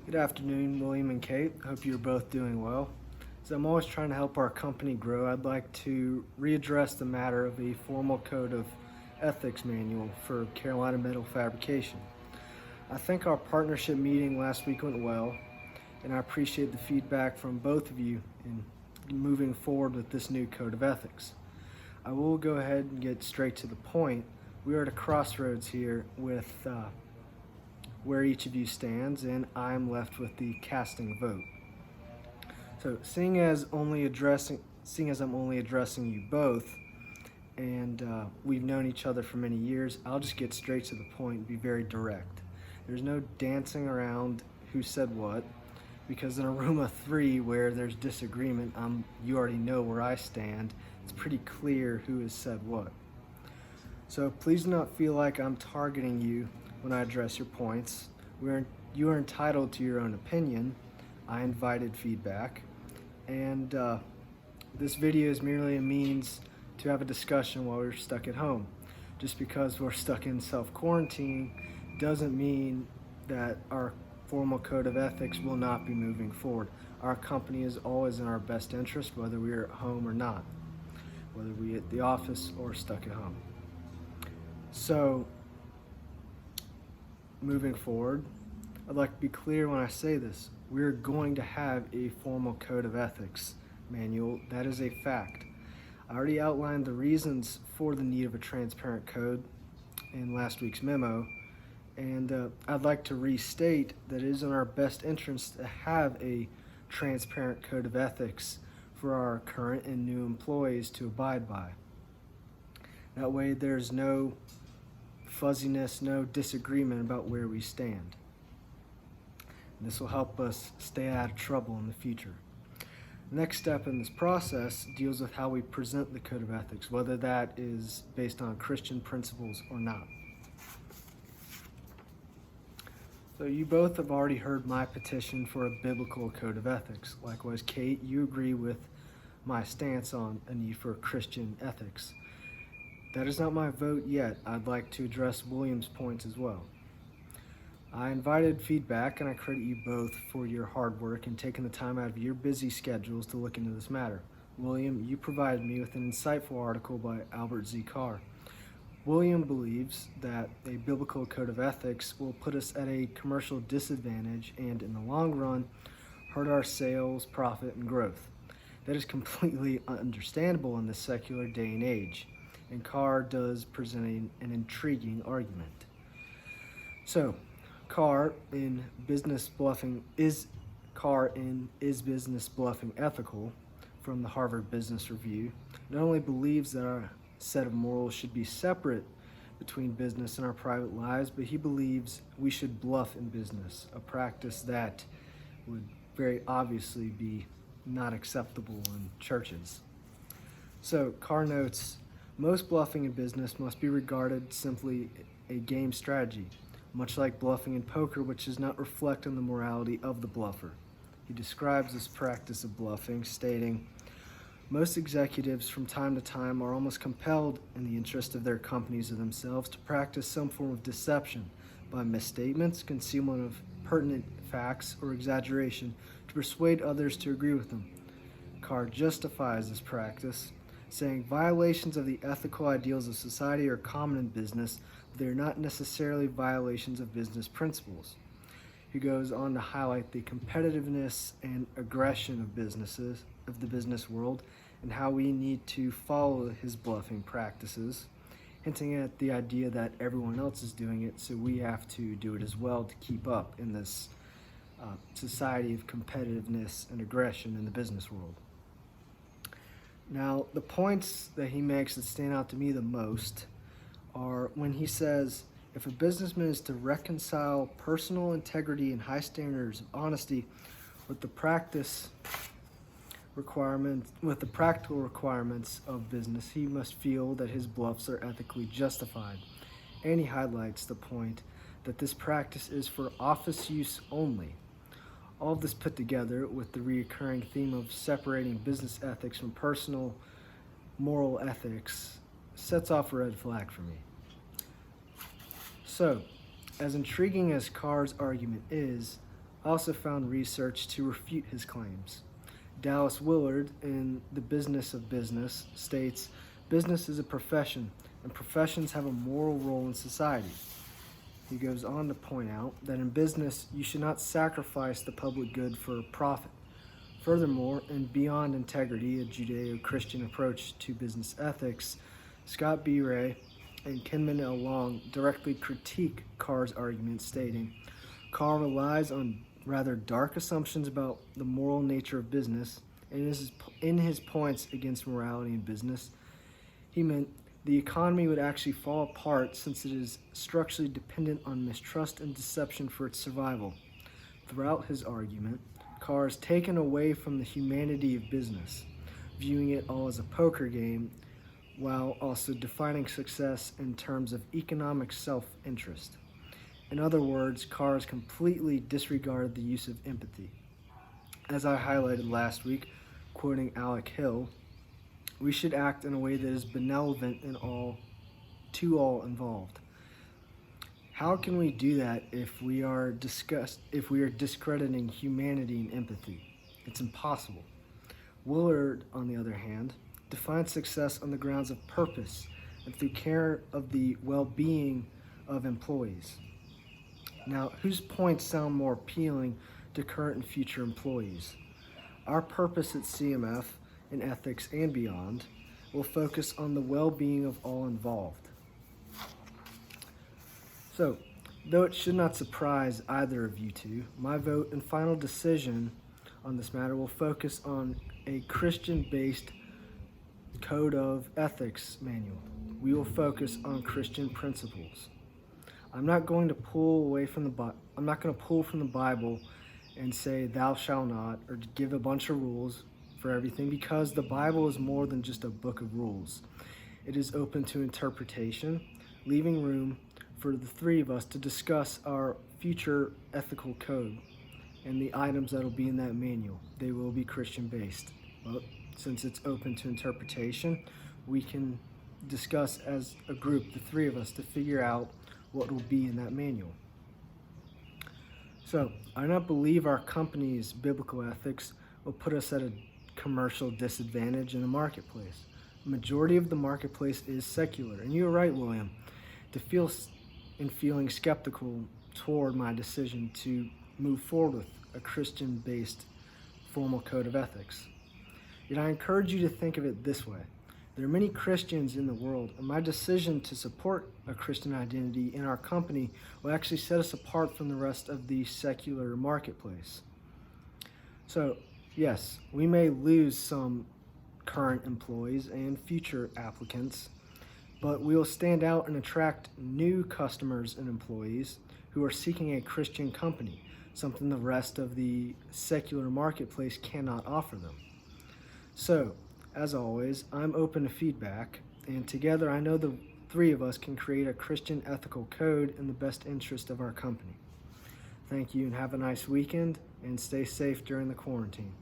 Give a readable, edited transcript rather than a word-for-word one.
Good afternoon, William and Kate. Hope you're both doing well. As I'm always trying to help our company grow, I'd like to readdress the matter of a formal code of ethics manual for Carolina Metal Fabrication. I think our partnership meeting last week went well, and I appreciate the feedback from both of you in moving forward with this new code of ethics. I will go ahead and get straight to the point. We are at a crossroads here with where each of you stands, and I'm left with the casting vote. So, seeing as I'm only addressing you both, and we've known each other for many years, I'll just get straight to the point and be very direct. There's no dancing around who said what, because in a room of three where there's disagreement, you already know where I stand. It's pretty clear who has said what. So please do not feel like I'm targeting you when I address your points. You are entitled to your own opinion. I invited feedback, and this video is merely a means to have a discussion while we're stuck at home. Just because we're stuck in self-quarantine doesn't mean that our formal code of ethics will not be moving forward. Our company is always in our best interest, whether we're at home or not, whether we're at the office or stuck at home. So, moving forward, I'd like to be clear when I say this. We're going to have a formal code of ethics manual. That is a fact. I already outlined the reasons for the need of a transparent code in last week's memo, and I'd like to restate that it is in our best interest to have a transparent code of ethics for our current and new employees to abide by. That way there's no fuzziness, no disagreement about where we stand. This will help us stay out of trouble in the future. The next step in this process deals with how we present the code of ethics, whether that is based on Christian principles or not. So you both have already heard my petition for a biblical code of ethics. Likewise, Kate, you agree with my stance on a need for Christian ethics. That is not my vote yet. I'd like to address William's points as well. I invited feedback, and I credit you both for your hard work and taking the time out of your busy schedules to look into this matter. William, you provided me with an insightful article by Albert Z. Carr. William believes that a biblical code of ethics will put us at a commercial disadvantage and, in the long run, hurt our sales, profit, and growth. That is completely understandable in this secular day and age, and Carr does present an intriguing argument. So, Carr in Is Business Bluffing Ethical from the Harvard Business Review not only believes that our set of morals should be separate between business and our private lives, but he believes we should bluff in business, a practice that would very obviously be not acceptable in churches. So Carr notes, most bluffing in business must be regarded simply a game strategy, much like bluffing in poker, which does not reflect on the morality of the bluffer. He describes this practice of bluffing, stating, most executives from time to time are almost compelled, in the interest of their companies or themselves, to practice some form of deception by misstatements, concealment of pertinent facts, or exaggeration to persuade others to agree with them. Carr justifies this practice, saying violations of the ethical ideals of society are common in business, but they are not necessarily violations of business principles. He goes on to highlight the competitiveness and aggression of the business world, and how we need to follow his bluffing practices, hinting at the idea that everyone else is doing it, so we have to do it as well to keep up in this society of competitiveness and aggression in the business world. Now, the points that he makes that stand out to me the most are when he says, if a businessman is to reconcile personal integrity and high standards of honesty with the practical requirements of business, he must feel that his bluffs are ethically justified. And he highlights the point that this practice is for office use only. All of this put together with the recurring theme of separating business ethics from personal moral ethics sets off a red flag for me. So, as intriguing as Carr's argument is, I also found research to refute his claims. Dallas Willard, in The Business of Business, states, "Business is a profession, and professions have a moral role in society." He goes on to point out that in business, you should not sacrifice the public good for profit. Furthermore, in Beyond Integrity, a Judeo-Christian approach to business ethics, Scott B. Ray and Kinman L. Wong directly critique Carr's argument, stating, "Carr relies on rather dark assumptions about the moral nature of business, and in his points against morality in business, he meant the economy would actually fall apart since it is structurally dependent on mistrust and deception for its survival." Throughout his argument, Carr is taken away from the humanity of business, viewing it all as a poker game, while also defining success in terms of economic self-interest. In other words, Carr has completely disregarded the use of empathy. As I highlighted last week, quoting Alec Hill, we should act in a way that is benevolent to all involved. How can we do that if we are discrediting humanity and empathy? It's impossible. Willard, on the other hand, defines success on the grounds of purpose and through care of the well-being of employees. Now, whose points sound more appealing to current and future employees? Our purpose at CMF, in ethics and beyond, will focus on the well-being of all involved. So, though it should not surprise either of you two, my vote and final decision on this matter will focus on a Christian-based code of ethics manual. We will focus on Christian principles. I'm not going to pull from the Bible and say "thou shalt not" or to give a bunch of rules for everything, because the Bible is more than just a book of rules. It is open to interpretation, leaving room for the three of us to discuss our future ethical code and the items that will be in that manual. They will be Christian-based. Well, since it's open to interpretation, we can discuss as a group, the three of us, to figure out what will be in that manual. So, I do not believe our company's biblical ethics will put us at a commercial disadvantage in the marketplace. The majority of the marketplace is secular, and you're right, William, feeling skeptical toward my decision to move forward with a Christian-based formal code of ethics. Yet I encourage you to think of it this way. There are many Christians in the world, and my decision to support a Christian identity in our company will actually set us apart from the rest of the secular marketplace. So, yes, we may lose some current employees and future applicants, but we will stand out and attract new customers and employees who are seeking a Christian company, something the rest of the secular marketplace cannot offer them. So, as always, I'm open to feedback, and together I know the three of us can create a Christian ethical code in the best interest of our company. Thank you, and have a nice weekend, and stay safe during the quarantine.